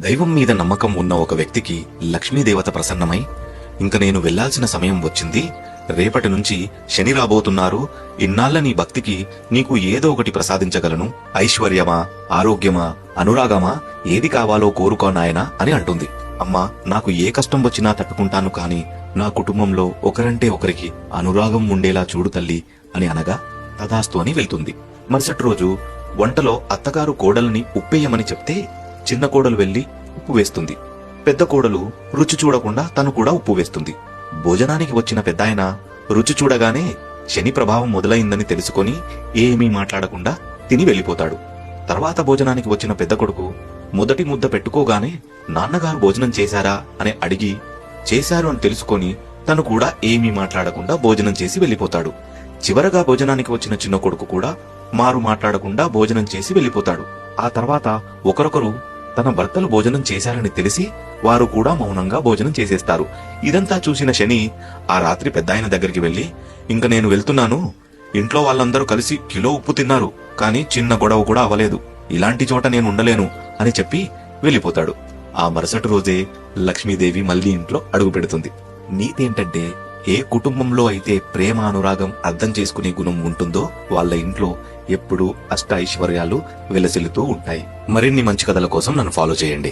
దైవం మీద నమ్మకం ఉన్న ఒక వ్యక్తికి లక్ష్మీదేవత ప్రసన్నమై, ఇంక నేను వెళ్లాల్సిన సమయం వచ్చింది, రేపటి నుంచి శని రాబోతున్నారు, ఇన్నాళ్ల నీ భక్తికి నీకు ఏదో ఒకటి ప్రసాదించగలను, ఐశ్వర్యమా, ఆరోగ్యమా, అనురాగమా, ఏది కావాలో కోరుకో నాయనా అని అంటుంది. అమ్మా, నాకు ఏ కష్టం వచ్చినా తట్టుకుంటాను, కాని నా కుటుంబంలో ఒకరంటే ఒకరికి అనురాగం ఉండేలా చూడు తల్లి అని అనగా తదాస్తు అని వెళ్తుంది. మరుసటి రోజు వంటలో అత్తగారు కోడల్ని ఉప్పేయమని చెప్తే చిన్న కోడలు వెళ్లి ఉప్పు వేస్తుంది. పెద్ద కోడలు రుచి చూడకుండా తను కూడా ఉప్పు వేస్తుంది. భోజనానికి వచ్చిన పెద్దాయన రుచి చూడగానే శని ప్రభావం మొదలైందని తెలుసుకొని ఏమీ మాట్లాడకుండా తిని వెళ్లిపోతాడు. తర్వాత భోజనానికి వచ్చిన పెద్ద కొడుకు మొదటి ముద్ద పెట్టుకోగానే నాన్నగారు భోజనం చేశారా అని అడిగి చేశారు అని తెలుసుకొని తను కూడా ఏమీ మాట్లాడకుండా భోజనం చేసి వెళ్లిపోతాడు. చివరగా భోజనానికి వచ్చిన చిన్న కొడుకు కూడా మారు మాట్లాడకుండా భోజనం చేసి వెళ్లిపోతాడు. ఆ తర్వాత ఒకరొకరు తన భర్తలు భోజనం చేశారని తెలిసి వారు కూడా మౌనంగా భోజనం చేసేస్తారు. ఇదంతా చూసిన శని ఆ రాత్రి పెద్దాయన దగ్గరికి వెళ్లి, ఇంక నేను వెళ్తున్నాను, ఇంట్లో వాళ్ళందరూ కలిసి కిలో ఉప్పు తిన్నారు, కానీ చిన్న గొడవ కూడా అవ్వలేదు, ఇలాంటి చోట నేను ఉండలేను అని చెప్పి వెళ్లిపోతాడు. ఆ మరుసటి రోజే లక్ష్మీదేవి మళ్లీ ఇంట్లో అడుగు పెడుతుంది. నీతేంటంటే, ఏ కుటుంబంలో అయితే ప్రేమ అనురాగం అర్థం చేసుకునే గుణం ఉంటుందో వాళ్ళ ఇంట్లో ఎప్పుడూ అష్ట ఐశ్వర్యాలు వెలసిల్లుతూ ఉంటాయి. మరిన్ని మంచి కథల కోసం నన్ను ఫాలో చేయండి.